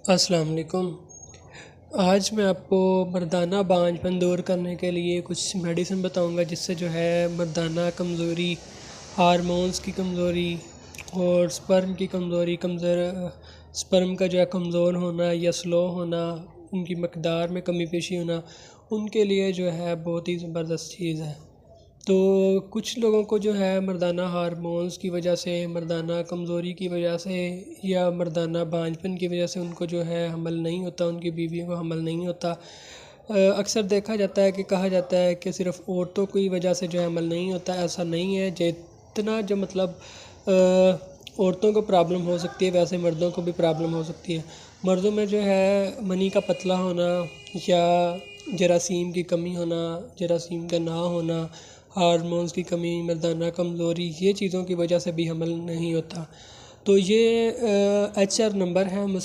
अस्सलाम वालेकुम। आज मैं आपको मर्दाना बांझपन दूर करने के लिए कुछ मेडिसिन बताऊंगा जिससे जो है मर्दाना कमज़ोरी, हार्मोन्स की कमज़ोरी और स्पर्म की कमज़ोरी, स्पर्म का जो है कमज़ोर होना या स्लो होना, उनकी मकदार में कमी पेशी होना, उनके लिए जो है बहुत ही ज़बरदस्त चीज़ है। तो कुछ लोगों को जो है मर्दाना हार्मोन्स की वजह से, मर्दाना कमज़ोरी की वजह से या मर्दाना बांझपन की वजह से उनको जो है हमल नहीं होता, उनकी बीवियों को हमल नहीं होता। अक्सर देखा जाता है कि कहा जाता है कि सिर्फ़ औरतों की वजह से जो है हमल नहीं होता, ऐसा नहीं है। जितना जो मतलब औरतों को प्रॉब्लम हो सकती है वैसे मर्दों को भी प्रॉब्लम हो सकती है। मर्दों में जो है मनी का पतला होना या जरासीम की कमी होना, जरासीम का ना होना, हार्मोन्स की कमी, मर्दाना कमज़ोरी, ये चीज़ों की वजह से भी हमल नहीं होता। तो ये HR नंबर है।